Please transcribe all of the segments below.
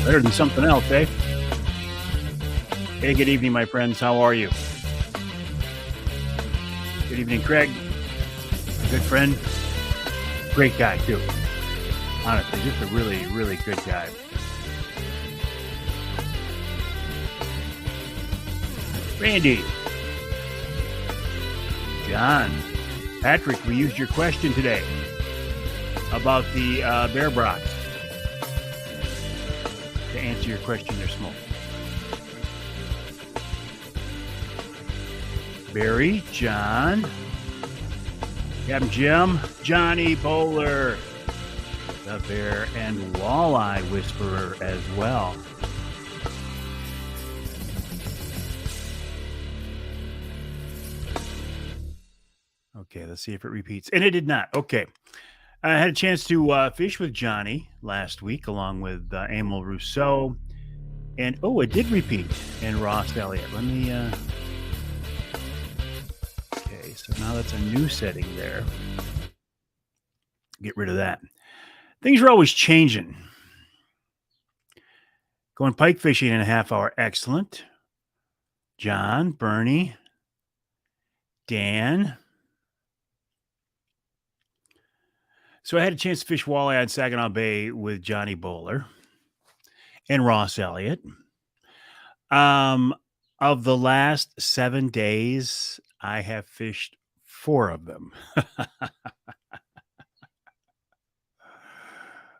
Better than something else, eh? Hey, good evening, my friends. How are you? Good evening, Craig. A good friend. Great guy, too. Honestly, just a really, really good guy. Randy. John. Patrick, we used your question today about the bear brats. To answer your question, they're smoked. Barry, John, Captain Jim, Johnny Bowler, the bear and walleye whisperer as well. Okay, let's see if it repeats. And it did not. Okay. I had a chance to fish with Johnny last week along with Emil Rousseau. And, it did repeat. And Ross Elliott. Let me... Okay, so now that's a new setting there. Get rid of that. Things are always changing. Going pike fishing in a half hour. Excellent. John, Bernie, Dan. So I had a chance to fish walleye on Saginaw Bay with Johnny Bowler and Ross Elliott. Of the last 7 days, I have fished 4 of them.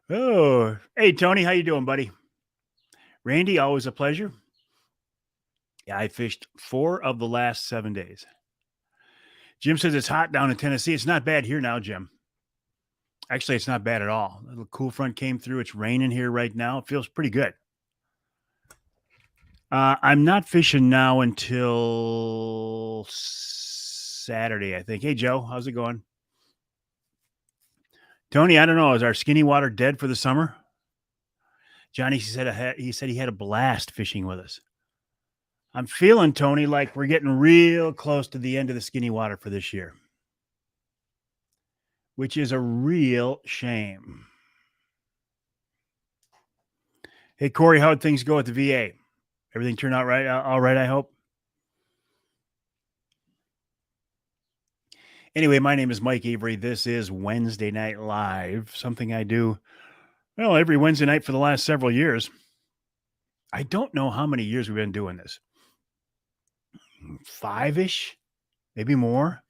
Oh, hey, Tony, how you doing, buddy? Randy, always a pleasure. Yeah, I fished 4 of the last 7 days. Jim says it's hot down in Tennessee. It's not bad here now, Jim. Actually, it's not bad at all. A little cool front came through. It's raining here right now. It feels pretty good. I'm not fishing now until Saturday, I think. Hey, Joe, how's it going? Tony, I don't know. Is our skinny water dead for the summer? Johnny said he had a blast fishing with us. I'm feeling, Tony, like we're getting real close to the end of the skinny water for this year, which is a real shame. Hey, Corey, how'd things go at the VA? Everything turned out right? All right, I hope. Anyway, my name is Mike Avery. This is Wednesday Night Live, something I do, every Wednesday night for the last several years. I don't know how many years we've been doing this. 5-ish, maybe more.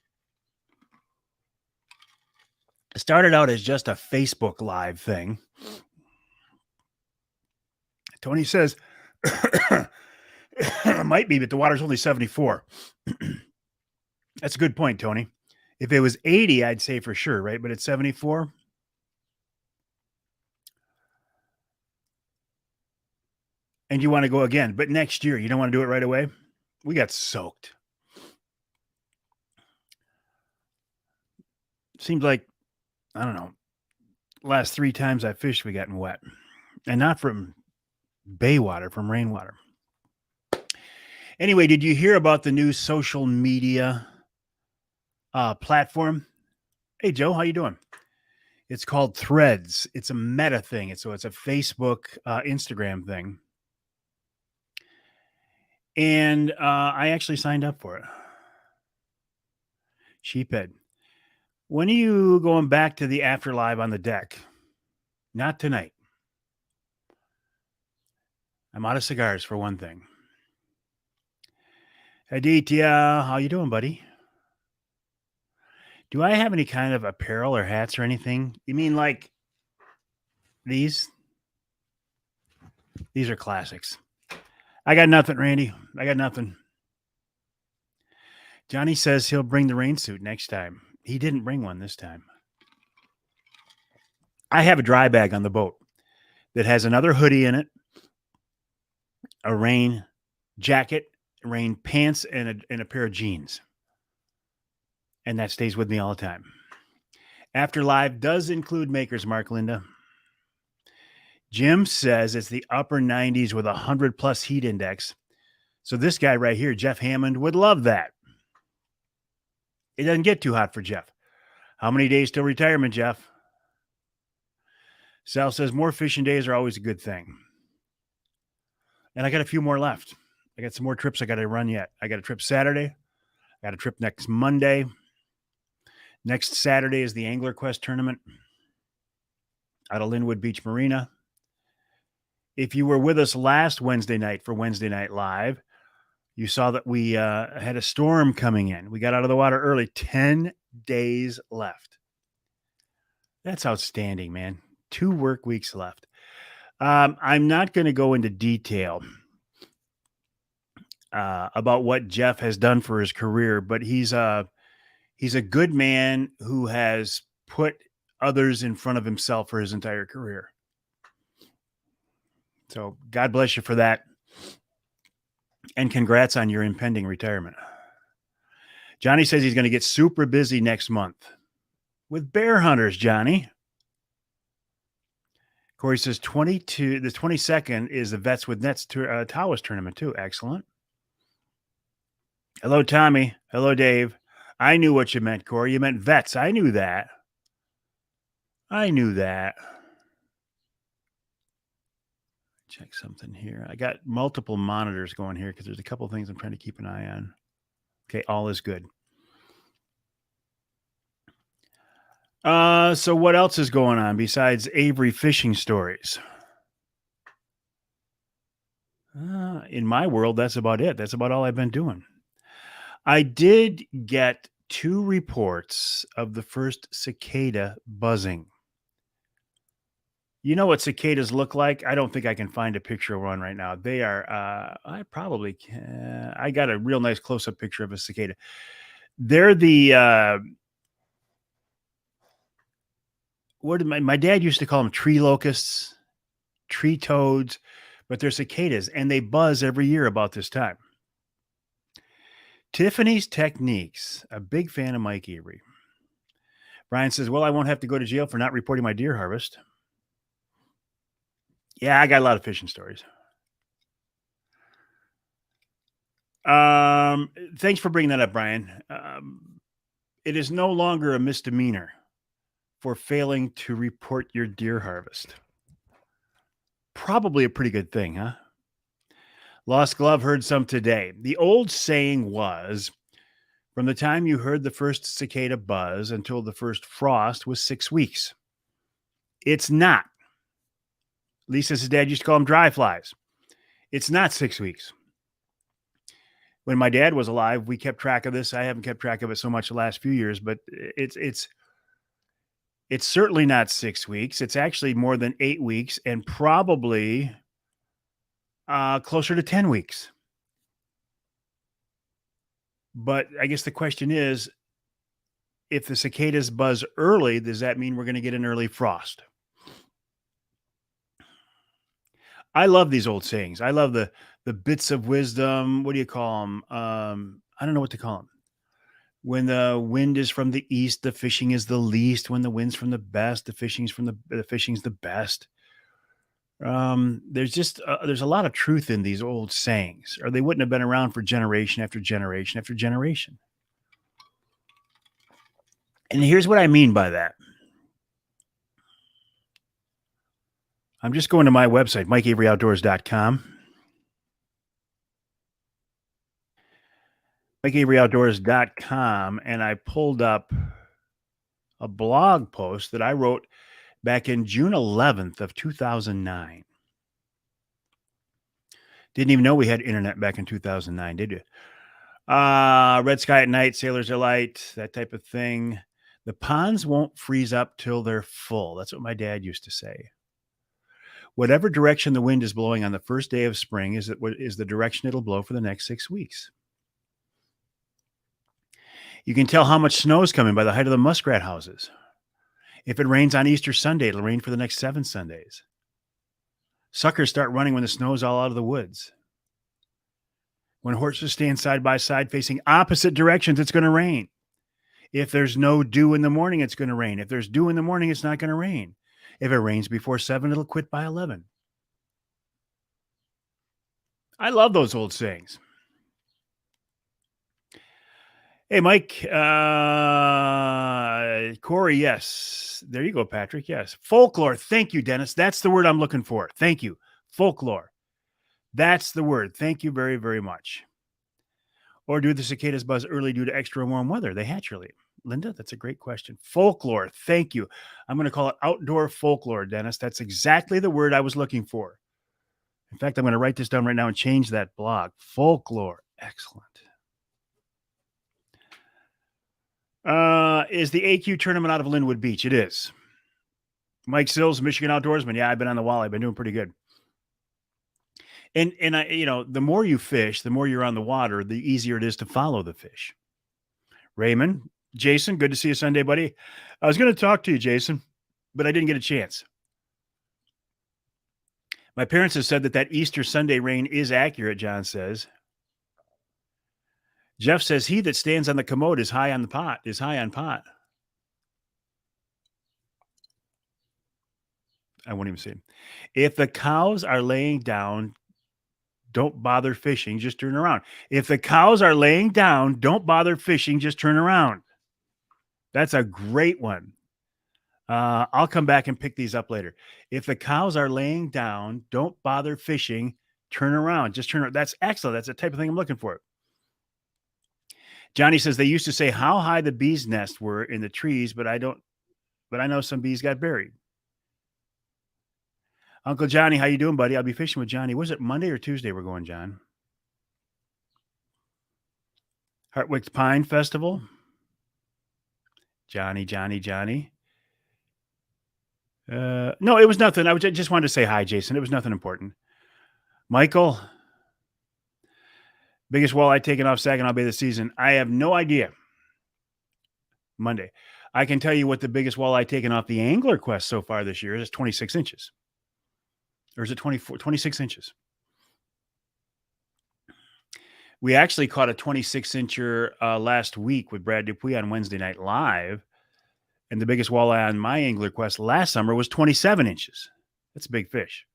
It started out as just a Facebook Live thing. Tony says, it might be, but the water's only 74. That's a good point, Tony. If it was 80, I'd say for sure, right? But it's 74. And you want to go again, but next year, you don't want to do it right away? We got soaked. Seems like, I don't know, last 3 times I fished, we gotten wet. And not from bay water, from rainwater. Anyway, did you hear about the new social media platform? Hey, Joe, how you doing? It's called Threads. It's a Meta thing. So it's a Facebook, Instagram thing. And I actually signed up for it. Sheephead. When are you going back to the after live on the deck? Not tonight. I'm out of cigars for one thing. Aditya, how you doing, buddy? Do I have any kind of apparel or hats or anything? You mean like these? These are classics. I got nothing, Randy. I got nothing. Johnny says he'll bring the rain suit next time. He didn't bring one this time. I have a dry bag on the boat that has another hoodie in it, a rain jacket, rain pants, and a pair of jeans. And that stays with me all the time. After Live does include Maker's Mark, Linda. Jim says it's the upper 90s with 100 plus heat index. So this guy right here, Jeff Hammond, would love that. It doesn't get too hot for Jeff. How many days till retirement, Jeff? Sal says more fishing days are always a good thing. And I got a few more left. I got some more trips I got to run yet. I got a trip Saturday. I got a trip next Monday. Next Saturday is the Angler Quest tournament out of Linwood Beach Marina. If you were with us last Wednesday night for Wednesday Night Live, you saw that we had a storm coming in. We got out of the water early. 10 days left. That's outstanding, man. 2 work weeks left. I'm not going to go into detail about what Jeff has done for his career, but he's a good man who has put others in front of himself for his entire career. So God bless you for that. And congrats on your impending retirement. Johnny says he's going to get super busy next month with bear hunters, Johnny. Corey says the 22nd is the Vets with Nets Tawas tournament too. Excellent. Hello, Tommy. Hello, Dave. I knew what you meant, Corey. You meant vets. I knew that. Check something here. I got multiple monitors going here because there's a couple things I'm trying to keep an eye on. Okay, all is good. So what else is going on besides Avery fishing stories? In my world, that's about it. That's about all I've been doing. I did get 2 reports of the first cicada buzzing. You know what cicadas look like? I don't think I can find a picture of one right now. They are, I probably can. I got a real nice close-up picture of a cicada. They're the, what did my dad used to call them? Tree locusts, tree toads, but they're cicadas, and they buzz every year about this time. Tiffany's Techniques, a big fan of Mike Avery. Brian says, well, I won't have to go to jail for not reporting my deer harvest. Yeah, I got a lot of fishing stories. Thanks for bringing that up, Brian. It is no longer a misdemeanor for failing to report your deer harvest. Probably a pretty good thing, huh? Lost Glove heard some today. The old saying was, from the time you heard the first cicada buzz until the first frost was 6 weeks. It's not. Lisa's dad used to call them dry flies. It's not 6 weeks. When my dad was alive, we kept track of this. I haven't kept track of it so much the last few years, but it's certainly not 6 weeks. It's actually more than 8 weeks and probably closer to 10 weeks. But I guess the question is, if the cicadas buzz early, does that mean we're going to get an early frost? I love these old sayings. I love the bits of wisdom. What do you call them? I don't know what to call them. When the wind is from the east, the fishing is the least. When the wind's from the best, the fishing's the best. There's a lot of truth in these old sayings, or they wouldn't have been around for generation after generation after generation. And here's what I mean by that. I'm just going to my website, MikeAveryOutdoors.com. MikeAveryOutdoors.com, and I pulled up a blog post that I wrote back in June 11th of 2009. Didn't even know we had internet back in 2009, did you? Red sky at night, sailors are light, that type of thing. The ponds won't freeze up till they're full. That's what my dad used to say. Whatever direction the wind is blowing on the first day of spring is the direction it'll blow for the next 6 weeks. You can tell how much snow is coming by the height of the muskrat houses. If it rains on Easter Sunday, it'll rain for the next 7 Sundays. Suckers start running when the snow's all out of the woods. When horses stand side by side facing opposite directions, it's going to rain. If there's no dew in the morning, it's going to rain. If there's dew in the morning, it's not going to rain. If it rains before 7, it'll quit by 11. I love those old sayings. Hey, Mike. Corey, yes. There you go, Patrick. Yes. Folklore. Thank you, Dennis. That's the word I'm looking for. Thank you. Folklore. That's the word. Thank you very, very much. Or do the cicadas buzz early due to extra warm weather? They hatch early. Linda, that's a great question. Folklore. Thank you. I'm going to call it outdoor folklore, Dennis. That's exactly the word I was looking for. In fact, I'm going to write this down right now and change that blog. Folklore. Excellent. Is the AQ tournament out of Linwood Beach? It is. Mike Sills, Michigan outdoorsman. Yeah, I've been on the walleye. I've been doing pretty good. And I, the more you fish, the more you're on the water, the easier it is to follow the fish. Raymond, Jason, good to see you Sunday, buddy. I was going to talk to you, Jason, but I didn't get a chance. My parents have said that Easter Sunday rain is accurate, John says. Jeff says he that stands on the commode is high on the pot, is high on pot. I won't even say it. If the cows are laying down, don't bother fishing, just turn around. If the cows are laying down, don't bother fishing, just turn around. That's a great one. I'll come back and pick these up later. If the cows are laying down, don't bother fishing, turn around, just turn around. That's excellent. That's the type of thing I'm looking for. Johnny says they used to say how high the bees' nests were in the trees, but I know some bees got buried. Uncle Johnny, how you doing, buddy? I'll be fishing with Johnny. Was it Monday or Tuesday we're going, John? Hartwick's Pine Festival. Johnny. No, it was nothing. I just wanted to say hi, Jason. It was nothing important. Michael, biggest walleye taken off Saginaw Bay this season. I have no idea. Monday. I can tell you what the biggest walleye taken off the Angler Quest so far this year is 26 inches. Or is it 26 inches? We actually caught a 26-incher last week with Brad Dupuis on Wednesday Night Live. And the biggest walleye on my Angler Quest last summer was 27 inches. That's a big fish.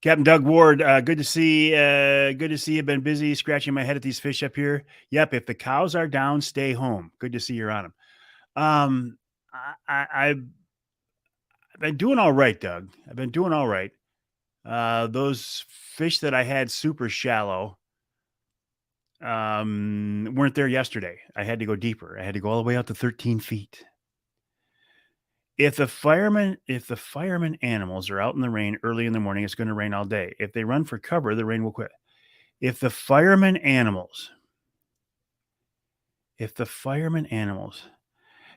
Captain Doug Ward, good to see you. Been busy scratching my head at these fish up here. Yep, if the cows are down, stay home. Good to see you're on them. I've been doing all right, Doug. I've been doing all right. Those fish that I had super shallow weren't there yesterday. I had to go deeper. I had to go all the way out to 13 feet. If the firemen animals are out in the rain early in the morning, it's going to rain all day. If they run for cover, the rain will quit. If the firemen animals,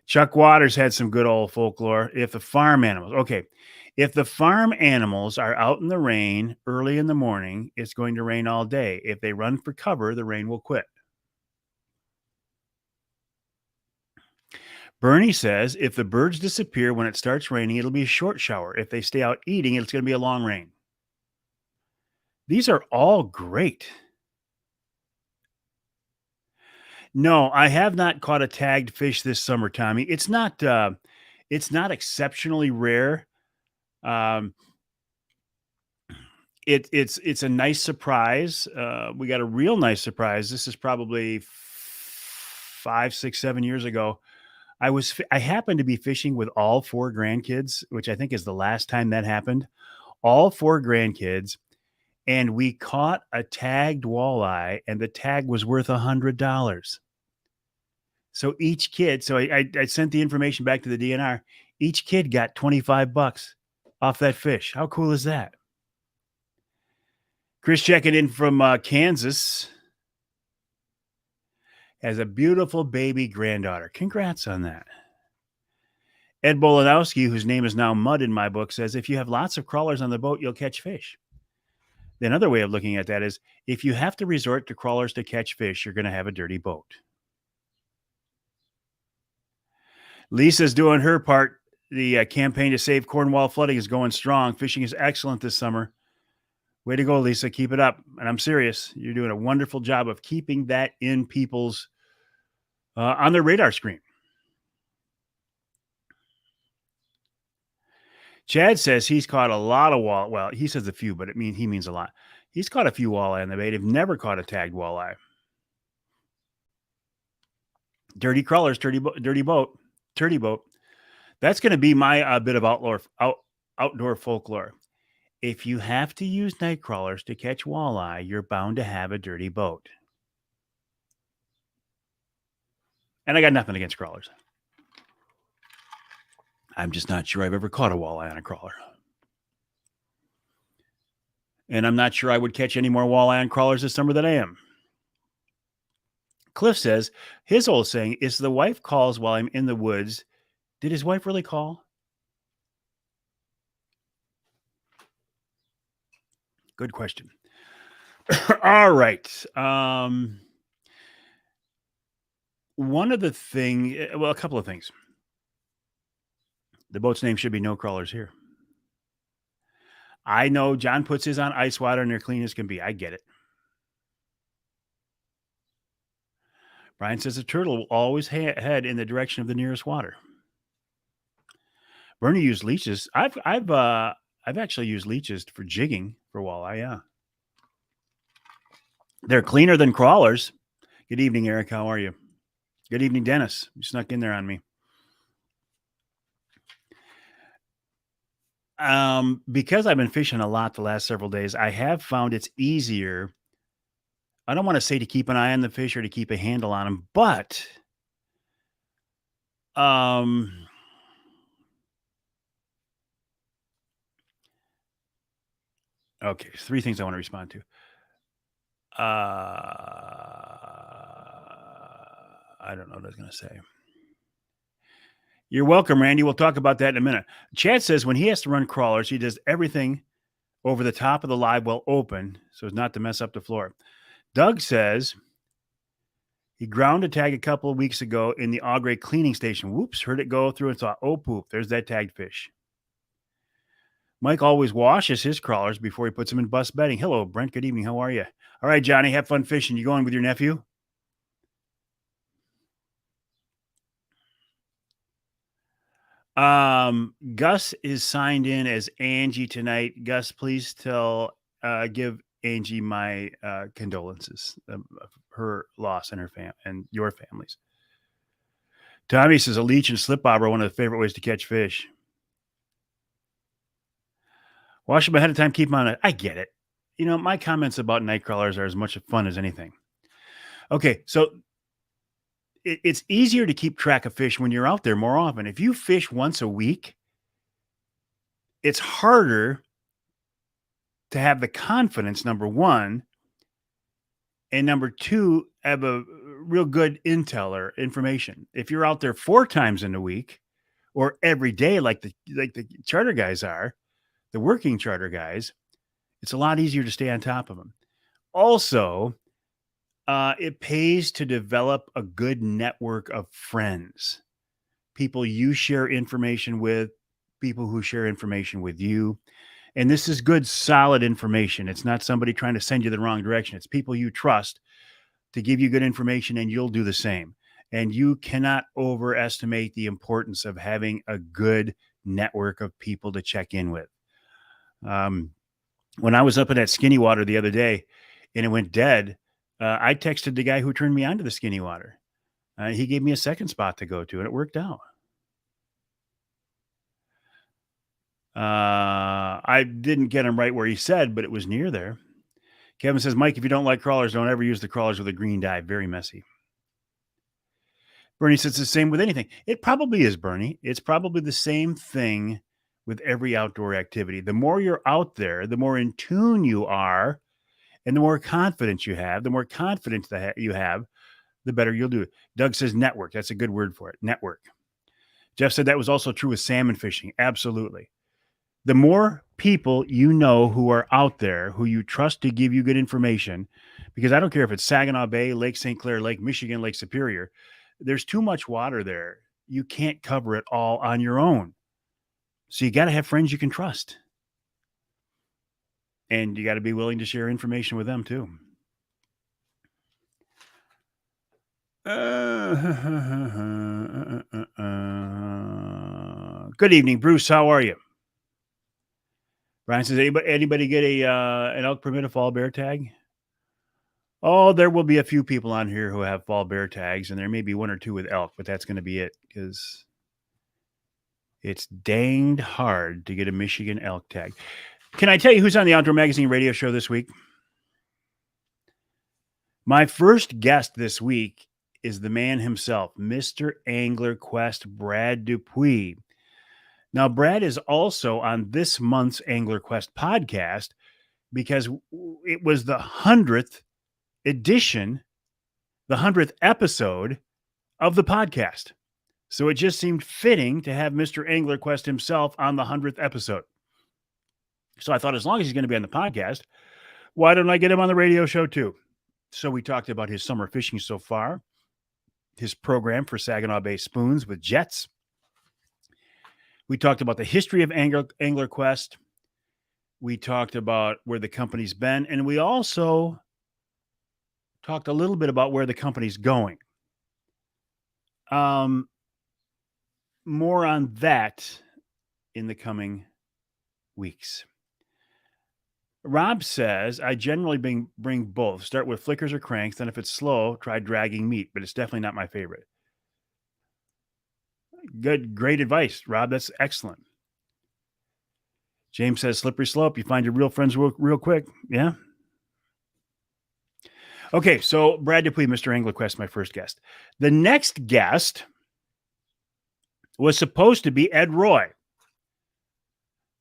Chuck Waters had some good old folklore. If the farm animals are out in the rain early in the morning, it's going to rain all day. If they run for cover, the rain will quit. Bernie says if the birds disappear when it starts raining, it'll be a short shower. If they stay out eating, it's going to be a long rain. These are all great. No, I have not caught a tagged fish this summer, Tommy. It's not exceptionally rare. It's a nice surprise. We got a real nice surprise. This is probably 5, 6, 7 years ago. I happened to be fishing with all 4 grandkids, which I think is the last time that happened. All 4 grandkids, and we caught a tagged walleye, and the tag was worth $100. So each kid, I sent the information back to the DNR. Each kid got $25 off that fish. How cool is that? Chris checking in from Kansas. Has a beautiful baby granddaughter. Congrats on that. Ed Bolanowski, whose name is now Mud in my book, says if you have lots of crawlers on the boat, you'll catch fish. Another way of looking at that is if you have to resort to crawlers to catch fish, you're going to have a dirty boat. Lisa's doing her part. The campaign to save Cornwall flooding is going strong. Fishing is excellent this summer. Way to go, Lisa. Keep it up. And I'm serious. You're doing a wonderful job of keeping that in people's on their radar screen. Chad says he's caught a lot of walleye. Well, he says a few, but he means a lot. He's caught a few walleye on the bay. They've never caught a tagged walleye. Dirty crawlers, dirty boat. That's going to be my bit of outdoor folklore. If you have to use night crawlers to catch walleye, you're bound to have a dirty boat. And I got nothing against crawlers. I'm just not sure I've ever caught a walleye on a crawler. And I'm not sure I would catch any more walleye on crawlers this summer than I am. Cliff says his old saying is the wife calls while I'm in the woods. Did his wife really call? Good question. All right. One of the a couple of things. The boat's name should be No Crawlers Here. I know John puts his on ice water and they're clean as can be. I get it. Brian says a turtle will always head in the direction of the nearest water. Bernie used leeches. I've actually used leeches for jigging for walleye. Yeah, they're cleaner than crawlers. Good evening, Eric. How are you? Good evening, Dennis. You snuck in there on me. Because I've been fishing a lot the last several days, I have found it's easier. I don't want to say to keep an eye on the fish or to keep a handle on them, but okay, 3 things I want to respond to. I don't know what I was going to say. You're welcome, Randy. We'll talk about that in a minute. Chad says when he has to run crawlers, he does everything over the top of the live well open so as not to mess up the floor. Doug says he ground a tag a couple of weeks ago in the Augrey cleaning station. Whoops, heard it go through and thought, oh, poop, there's that tagged fish. Mike always washes his crawlers before he puts them in bus bedding. Hello, Brent. Good evening. How are you? All right, Johnny, have fun fishing. You going with your nephew? Gus is signed in as Angie tonight. Gus, please give Angie my condolences of her loss and and your families. Tommy says a leech and slip bobber are one of the favorite ways to catch fish. Wash them ahead of time, keep them on it. I get it. You know, my comments about night crawlers are as much fun as anything. Okay, so it's easier to keep track of fish when you're out there more often. If you fish once a week, it's harder to have the confidence, number one, and number two, have a real good intel or information. If you're out there 4 times in a week or every day, like the charter guys are, the working charter guys, it's a lot easier to stay on top of them. Also, it pays to develop a good network of friends, people you share information with, people who share information with you. And this is good, solid information. It's not somebody trying to send you the wrong direction. It's people you trust to give you good information, and you'll do the same. And you cannot overestimate the importance of having a good network of people to check in with. When I was up in that skinny water the other day and it went dead, I texted the guy who turned me on to the skinny water. He gave me a second spot to go to, and it worked out. I didn't get him right where he said, but it was near there. Kevin says, Mike, if you don't like crawlers, don't ever use the crawlers with a green dye. Very messy. Bernie says it's the same with anything. It probably is, Bernie. It's probably the same thing with every outdoor activity. The more you're out there, the more in tune you are, and the more confidence you have. The more confidence that you have, the better you'll do it. Doug says network. That's a good word for it. Network. Jeff said that was also true with salmon fishing. Absolutely. The more people you know who are out there, who you trust to give you good information, because I don't care if it's Saginaw Bay, Lake St. Clair, Lake Michigan, Lake Superior, there's too much water there. You can't cover it all on your own. So you got to have friends you can trust. And you got to be willing to share information with them too. Good evening, Bruce. How are you? Brian says, anybody get an elk permit a fall bear tag? Oh, there will be a few people on here who have fall bear tags, and there may be 1 or 2 with elk, but that's going to be it because it's danged hard to get a Michigan elk tag. Can I tell you who's on the Outdoor Magazine radio show this week? My first guest this week is the man himself, Mr. Angler Quest, Brad Dupuis. Now, Brad is also on this month's Angler Quest podcast because it was the 100th edition, the 100th episode of the podcast. So it just seemed fitting to have Mr. Angler Quest himself on the 100th episode. So I thought, as long as he's going to be on the podcast, why don't I get him on the radio show too? So we talked about his summer fishing so far, his program for Saginaw Bay spoons with jets. We talked about the history of Angler Quest. We talked about where the company's been, and we also talked a little bit about where the company's going. More on that in the coming weeks. Rob says, I generally bring both. Start with flickers or cranks. Then if it's slow, try dragging meat, but it's definitely not my favorite. Great advice, Rob. That's excellent. James says, slippery slope. You find your real friends real quick. Yeah. Okay, so Brad Dupuis, Mr. Angler Quest, my first guest. The next guest was supposed to be Ed Roy.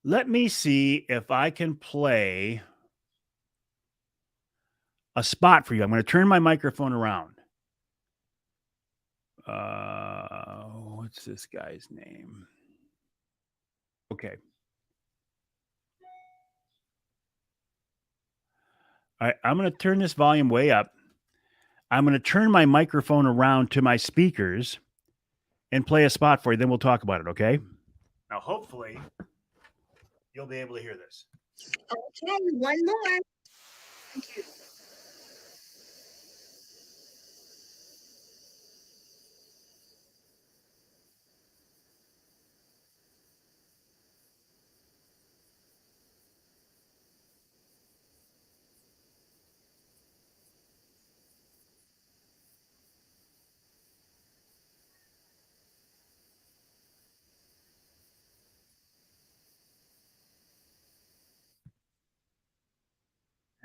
Let me see if I can play a spot for you. I'm going to turn my microphone around. What's this guy's name? Okay. All right, I'm going to turn this volume way up. I'm going to turn my microphone around to my speakers and play a spot for you. Then we'll talk about it, okay? Now, hopefully, you'll be able to hear this. Okay, one more. Thank you.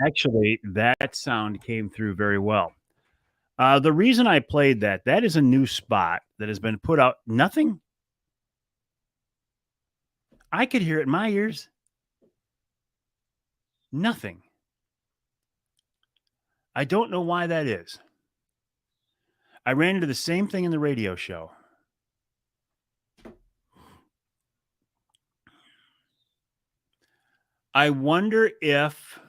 Actually, that sound came through very well. The reason I played that is a new spot that has been put out. Nothing. I could hear it in my ears. Nothing. I don't know why that is. I ran into the same thing in the radio show. I wonder if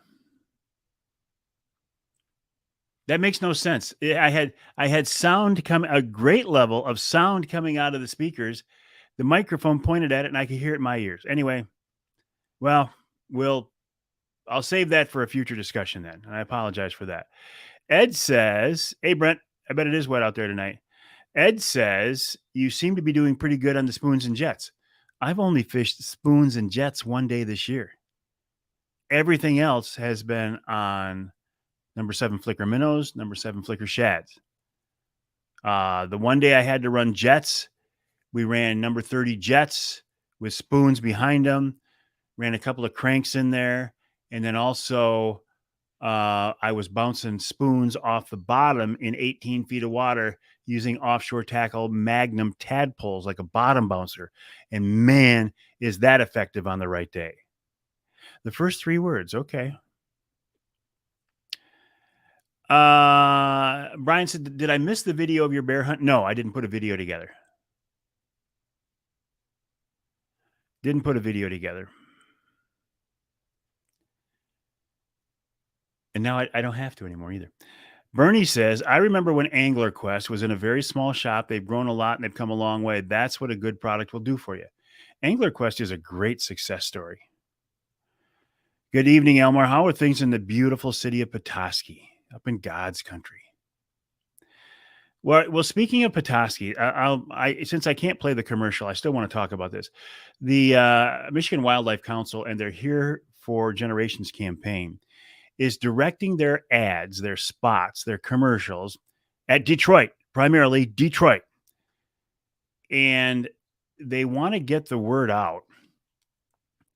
that makes no sense. I had sound come, a great level of sound coming out of the speakers. The microphone pointed at it and I could hear it in my ears. Anyway, well, I'll save that for a future discussion then. And I apologize for that. Ed says, hey, Brent, I bet it is wet out there tonight. Ed says, you seem to be doing pretty good on the spoons and jets. I've only fished spoons and jets one day this year. Everything else has been on number 7 flicker minnows, number 7 flicker shads. The one day I had to run jets, we ran number 30 jets with spoons behind them, ran a couple of cranks in there, and then also I was bouncing spoons off the bottom in 18 feet of water using offshore tackle Magnum tadpoles like a bottom bouncer. And man, is that effective on the right day. The first 3 words. Okay. Brian said, did I miss the video of your bear hunt? No, I didn't put a video together. Didn't put a video together. And now I don't have to anymore either. Bernie says, I remember when Angler Quest was in a very small shop. They've grown a lot and they've come a long way. That's what a good product will do for you. Angler Quest is a great success story. Good evening, Elmar. How are things in the beautiful city of Petoskey, up in God's country? Well, speaking of Petoskey, since I can't play the commercial, I still want to talk about this. The Michigan Wildlife Council and their Here for Generations campaign is directing their ads, their spots, their commercials at Detroit, primarily Detroit. And they want to get the word out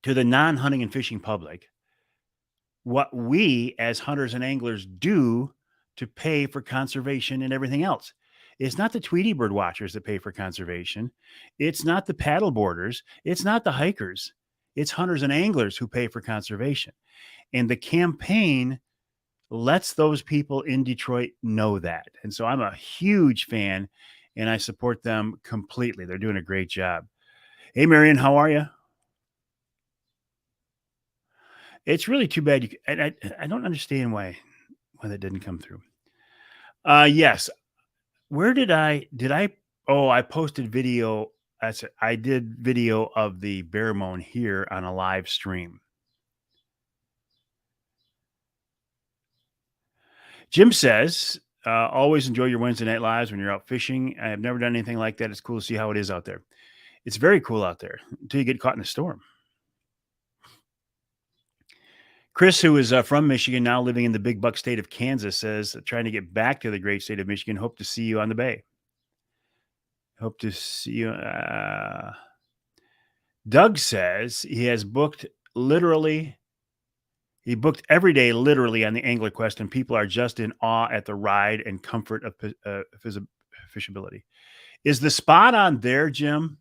to the non-hunting and fishing public what we as hunters and anglers do to pay for conservation and everything else. It's not the Tweety bird watchers that pay for conservation. It's not the paddle boarders. It's not the hikers. It's hunters and anglers who pay for conservation. And the campaign lets those people in Detroit know that. And so I'm a huge fan and I support them completely. They're doing a great job. Hey, Marion, how are you? It's really too bad. I don't understand why that didn't come through. Yes. Where did I? Oh, I posted video. I did video of the bear moan here on a live stream. Jim says, always enjoy your Wednesday night lives when you're out fishing. I have never done anything like that. It's cool to see how it is out there. It's very cool out there until you get caught in a storm. Chris, who is from Michigan, now living in the big buck state of Kansas, says, trying to get back to the great state of Michigan. Hope to see you on the bay. Hope to see you. Doug says he has booked he booked every day literally on the Angler Quest, and people are just in awe at the ride and comfort of fishability. Is the spot on there, Jim?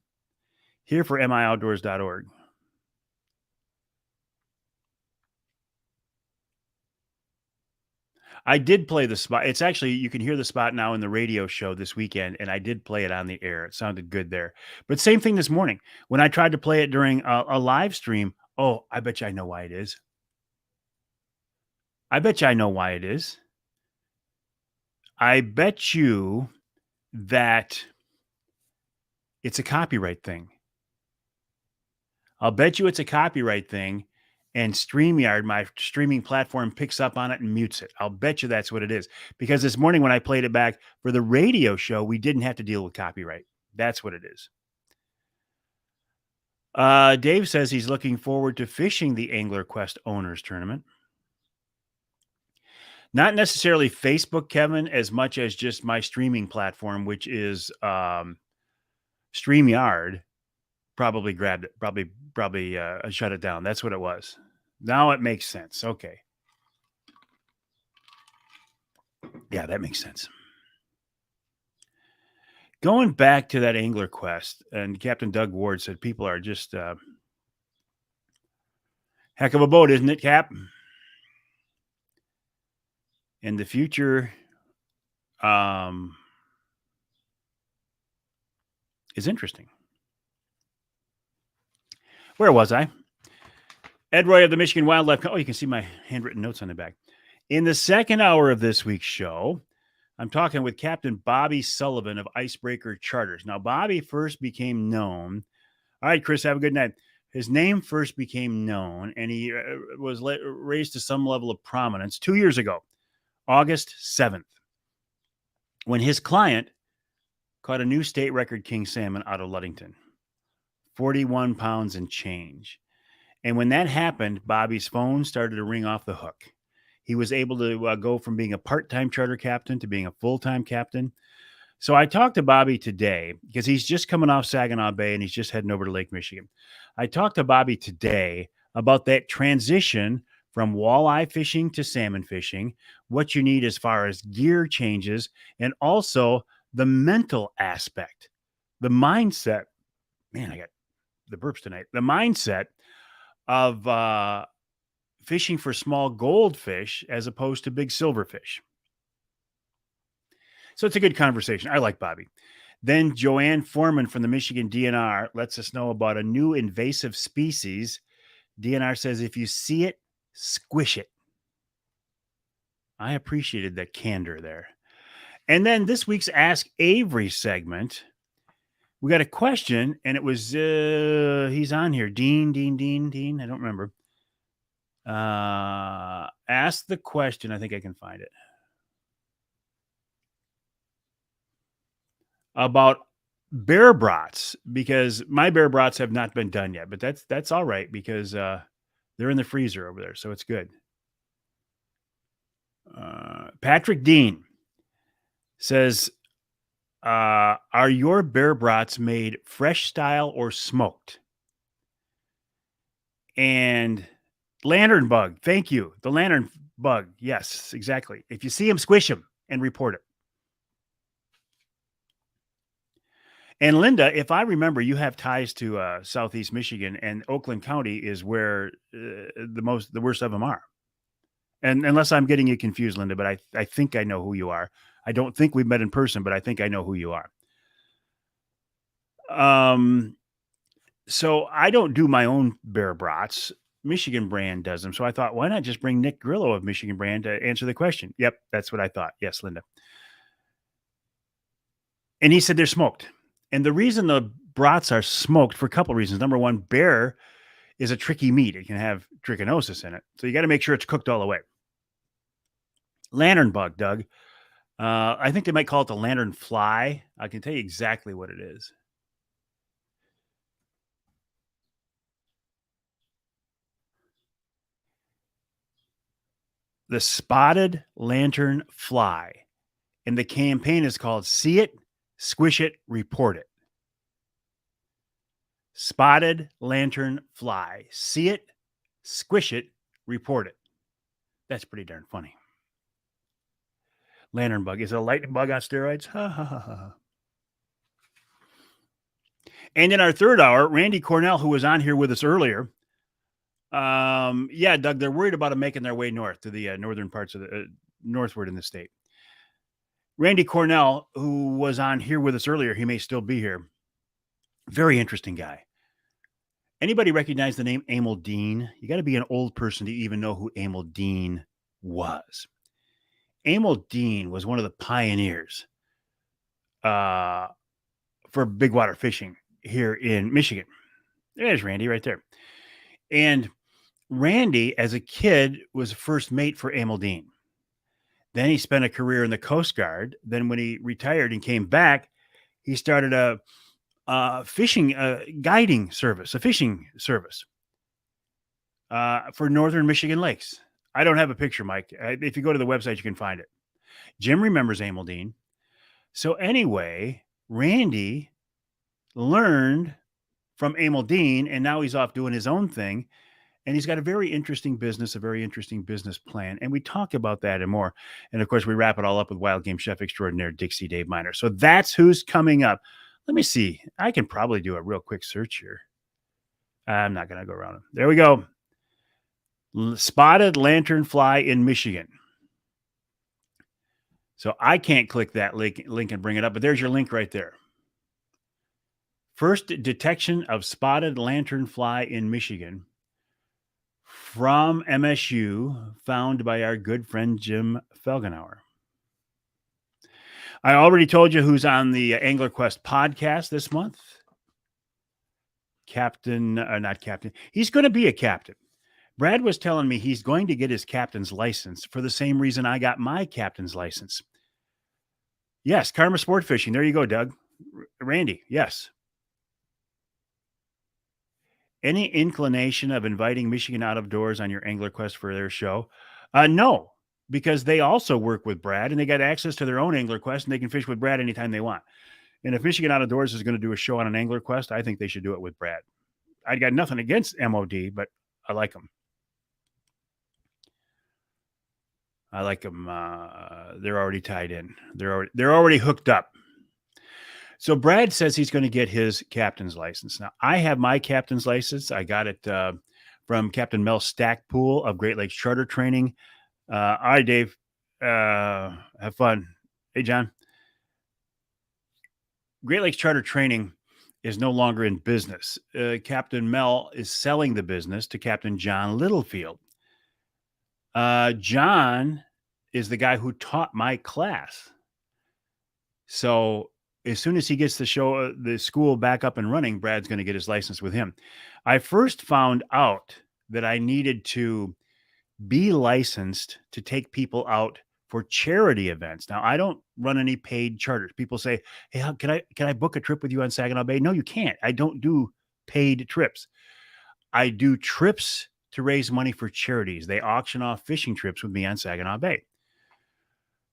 Here for mioutdoors.org. I did play the spot. It's actually, you can hear the spot now in the radio show this weekend, and I did play it on the air. It sounded good there. But same thing this morning. When I tried to play it during a live stream, oh, I bet you I know why it is. I bet you I know why it is. I bet you that it's a copyright thing. I'll bet you it's a copyright thing, and StreamYard, my streaming platform, picks up on it and mutes it. I'll bet you that's what it is. Because this morning when I played it back for the radio show, we didn't have to deal with copyright. That's what it is. Dave says he's looking forward to fishing the Angler Quest Owners Tournament. Not necessarily Facebook, Kevin, as much as just my streaming platform, which is StreamYard. Probably grabbed it. Probably shut it down. That's what it was. Now it makes sense. Okay. Yeah, that makes sense. Going back to that Angler Quest, and Captain Doug Ward said people are just heck of a boat, isn't it, Cap? And the future is interesting. Where was I? Ed Roy of the Michigan Wildlife. Oh, you can see my handwritten notes on the back. In the second hour of this week's show, I'm talking with Captain Bobby Sullivan of Icebreaker Charters. Now, Bobby first became known. All right, Chris, have a good night. His name first became known, and he was raised to some level of prominence 2 years ago, August 7th, when his client caught a new state record king salmon out of Ludington, 41 pounds and change. And when that happened, Bobby's phone started to ring off the hook. He was able to go from being a part-time charter captain to being a full-time captain. So I talked to Bobby today because he's just coming off Saginaw Bay and he's just heading over to Lake Michigan. I talked to Bobby today about that transition from walleye fishing to salmon fishing, what you need as far as gear changes, and also the mental aspect, the mindset. Man, I got the burps tonight. The mindset of fishing for small goldfish as opposed to big silverfish. So it's a good conversation. I like Bobby. Then Joanne Foreman from the Michigan DNR lets us know about a new invasive species. DNR says, if you see it, squish it. I appreciated that candor there. And then this week's Ask Avery segment, we got a question, and it was, he's on here. Dean. I don't remember. Ask the question. I think I can find it. About bear brats, because my bear brats have not been done yet, but that's all right because they're in the freezer over there, so it's good. Patrick Dean says, are your bear brats made fresh style or smoked? And lantern bug. Thank you. The lantern bug. Yes, exactly. If you see him, squish him and report it. And Linda, if I remember, you have ties to Southeast Michigan, and Oakland County is where the worst of them are. And unless I'm getting you confused, Linda, but I think I know who you are. I don't think we've met in person, but I think I know who you are. So I don't do my own bear brats. Michigan brand does them. So I thought, why not just bring Nick Grillo of Michigan brand to answer the question? Yep, that's what I thought. Yes, Linda. And he said they're smoked. And the reason the brats are smoked for a couple of reasons. Number one, bear is a tricky meat. It can have trichinosis in it. So you got to make sure it's cooked all the way. Lantern bug, Doug. I think they might call it the lantern fly. I can tell you exactly what it is. The spotted lantern fly. And the campaign is called See It, Squish It, Report It. Spotted lantern fly. See it, squish it, report it. That's pretty darn funny. Lantern bug. Is it a lightning bug on steroids? Ha ha ha ha. And in our third hour, Randy Cornell, who was on here with us earlier. Yeah, Doug, they're worried about them making their way north to the northern parts of the northward in the state. Randy Cornell, who was on here with us earlier, he may still be here. Very interesting guy. Anybody recognize the name Emil Dean? You got to be an old person to even know who Emil Dean was. Emil Dean was one of the pioneers for big water fishing here in Michigan. There's Randy right there. And Randy, as a kid, was first mate for Emil Dean. Then he spent a career in the Coast Guard. Then when he retired and came back, he started a fishing guiding service, a fishing service for northern Michigan lakes. I don't have a picture, Mike. If you go to the website, you can find it. Jim remembers Emil Dean. So anyway, Randy learned from Emil Dean, and now he's off doing his own thing. And he's got a very interesting business plan. And we talk about that and more. And of course, we wrap it all up with wild game chef extraordinaire Dixie Dave Miner. So that's who's coming up. Let me see. I can probably do a real quick search here. I'm not going to go around him. There we go. Spotted lanternfly in Michigan. So I can't click that link and bring it up, but there's your link right there. First detection of spotted lanternfly in Michigan from MSU, found by our good friend Jim Felgenauer. I already told you who's on the Angler Quest podcast this month. Not captain. He's going to be a captain. Brad was telling me he's going to get his captain's license for the same reason I got my captain's license. Yes, Karma Sport Fishing. There you go, Doug. Randy, yes. Any inclination of inviting Michigan Out of Doors on your Angler Quest for their show? No, because they also work with Brad and they got access to their own Angler Quest and they can fish with Brad anytime they want. And if Michigan Out of Doors is going to do a show on an Angler Quest, I think they should do it with Brad. I got nothing against MOD, but I like them. They're already tied in. They're already hooked up. So Brad says he's going to get his captain's license. Now, I have my captain's license. I got it from Captain Mel Stackpool of Great Lakes Charter Training. All right, Dave. Have fun. Hey, John. Great Lakes Charter Training is no longer in business. Captain Mel is selling the business to Captain John Littlefield. John is the guy who taught my class. So as soon as he gets the school back up and running, Brad's going to get his license with him. I first found out that I needed to be licensed to take people out for charity events. Now, I don't run any paid charters. People say, "Hey, can I book a trip with you on Saginaw Bay?" No, you can't. I don't do paid trips. I do trips to raise money for charities. They auction off fishing trips with me on Saginaw Bay.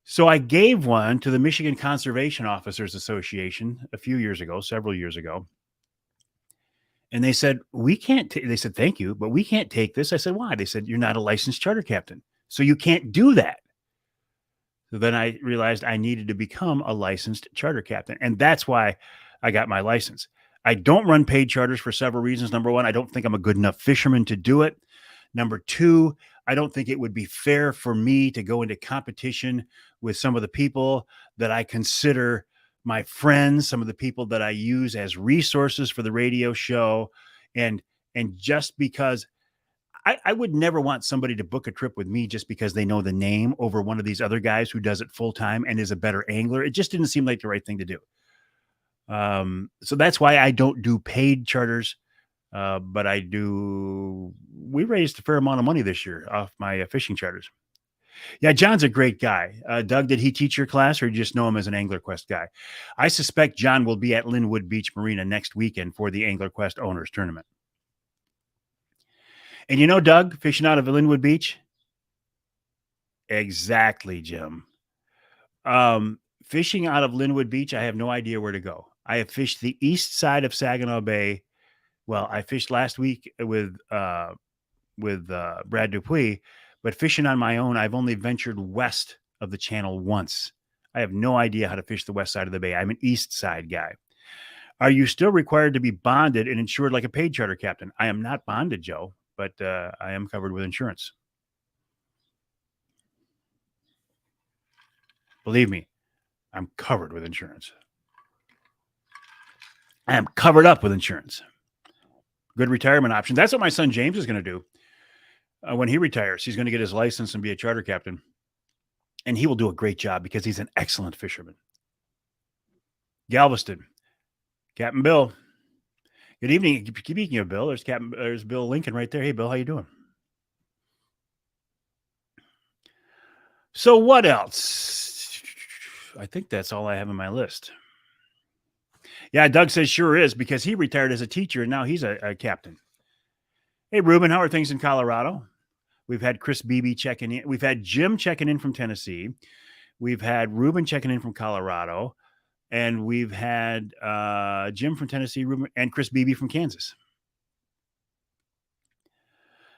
So I gave one to the Michigan Conservation Officers Association several years ago. And they said, "We can't they said, "Thank you, but we can't take this." I said, "Why?" They said, "You're not a licensed charter captain, so you can't do that." So then I realized I needed to become a licensed charter captain, and that's why I got my license. I don't run paid charters for several reasons. Number 1, I don't think I'm a good enough fisherman to do it. Number 2, I don't think it would be fair for me to go into competition with some of the people that I consider my friends, some of the people that I use as resources for the radio show. And just because I would never want somebody to book a trip with me just because they know the name over one of these other guys who does it full time and is a better angler. It just didn't seem like the right thing to do. So that's why I don't do paid charters, but I do. We raised a fair amount of money this year off my fishing charters. Yeah, John's a great guy. Doug, did he teach your class or you just know him as an Angler Quest guy? I suspect John will be at Linwood Beach Marina next weekend for the Angler Quest Owners Tournament. And you know, Doug, fishing out of Linwood Beach? Exactly, Jim. Fishing out of Linwood Beach, I have no idea where to go. I have fished the east side of Saginaw Bay. Well, I fished last week with Brad Dupuis, but fishing on my own, I've only ventured west of the channel once. I have no idea how to fish the west side of the bay. I'm an east side guy. Are you still required to be bonded and insured like a paid charter captain? I am not bonded, Joe, but I am covered with insurance. Believe me, I'm covered with insurance. I am covered up with insurance. Good retirement option. That's what my son James is going to do when he retires. He's going to get his license and be a charter captain. And he will do a great job because he's an excellent fisherman. Galveston, Captain Bill. Good evening. Speaking of Bill, there's Bill Lincoln right there. Hey, Bill, how you doing? So what else? I think that's all I have on my list. Yeah, Doug says sure is because he retired as a teacher and now he's a captain. Hey, Ruben, how are things in Colorado? We've had Chris Beebe checking in. We've had Jim checking in from Tennessee. We've had Ruben checking in from Colorado. And we've had Jim from Tennessee, Ruben, and Chris Beebe from Kansas.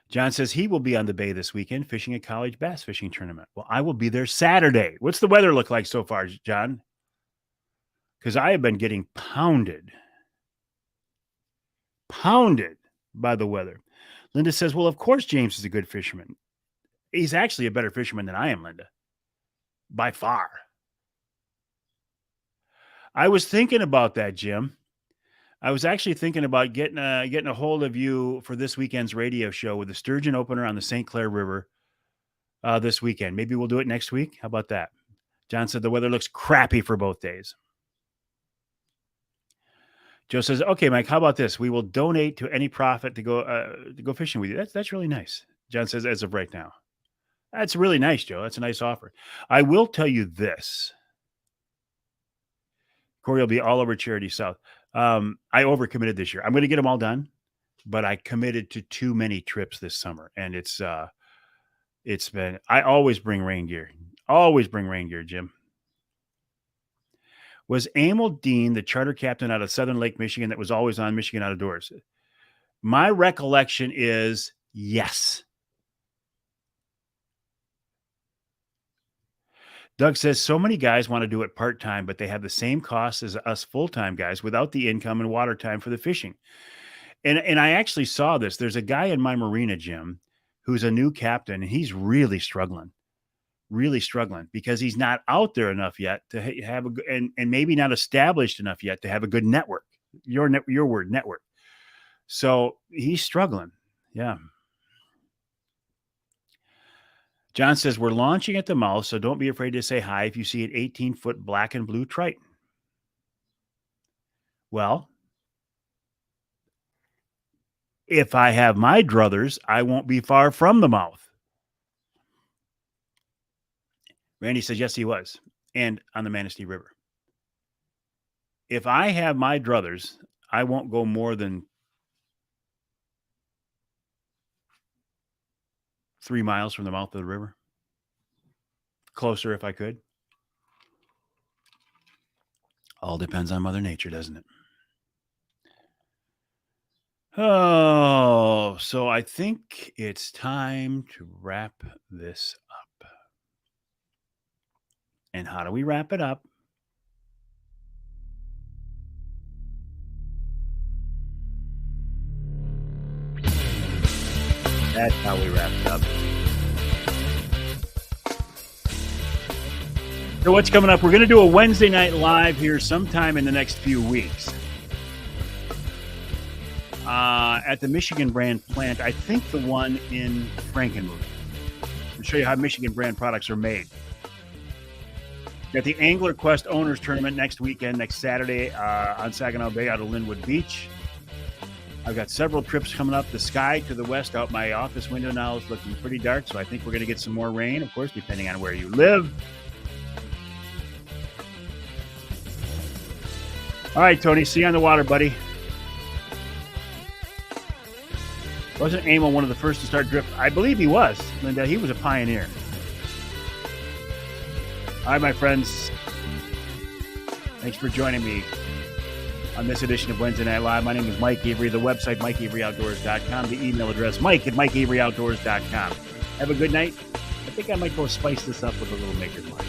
John says he will be on the bay this weekend fishing a college bass fishing tournament. Well, I will be there Saturday. What's the weather look like so far, John? Because I have been getting pounded by the weather. Linda says, well, of course James is a good fisherman. He's actually a better fisherman than I am, Linda. By far. I was thinking about that, Jim. I was actually thinking about getting a hold of you for this weekend's radio show with the sturgeon opener on the St. Clair River this weekend. Maybe we'll do it next week. How about that? John said the weather looks crappy for both days. Joe says, "Okay, Mike, how about this? We will donate to any profit to go fishing with you." That's really nice. John says, as of right now, that's really nice, Joe. That's a nice offer. I will tell you this. Corey will be all over Charity South. I overcommitted this year. I'm going to get them all done, but I committed to too many trips this summer, and it's been. I always bring rain gear. Always bring rain gear, Jim. Was Emil Dean the charter captain out of Southern Lake, Michigan that was always on Michigan Out of Doors? My recollection is yes. Doug says so many guys want to do it part-time, but they have the same costs as us full-time guys without the income and water time for the fishing. And I actually saw this. There's a guy in my marina, Jim, who's a new captain, and he's really struggling because he's not out there enough yet to have and maybe not established enough yet to have a good network. Your word, network. So he's struggling. Yeah. John says we're launching at the mouth, so don't be afraid to say hi if you see an 18-foot black and blue triton. Well, if I have my druthers, I won't be far from the mouth. Randy says yes, he was, and on the Manistee River. If I have my druthers, I won't go more than 3 miles from the mouth of the river. Closer if I could. All depends on Mother Nature, doesn't it? Oh, so I think it's time to wrap this up. And how do we wrap it up? That's how we wrap it up. So what's coming up? We're going to do a Wednesday night live here sometime in the next few weeks. At the Michigan brand plant, I think the one in Frankenmuth. I'll show you how Michigan brand products are made. Got the Angler Quest Owners Tournament next weekend, next Saturday on Saginaw Bay out of Linwood Beach. I've got several trips coming up. The sky to the west out my office window now is looking pretty dark, so I think we're going to get some more rain, of course, depending on where you live. All right, Tony, see you on the water, buddy. Wasn't Amo one of the first to start drift? I believe he was, Linda. He was a pioneer. All right, my friends. Thanks for joining me on this edition of Wednesday Night Live. My name is Mike Avery. The website, MikeAveryOutdoors.com. The email address, Mike@MikeAveryOutdoors.com. Have a good night. I think I might go spice this up with a little Maker's Mark.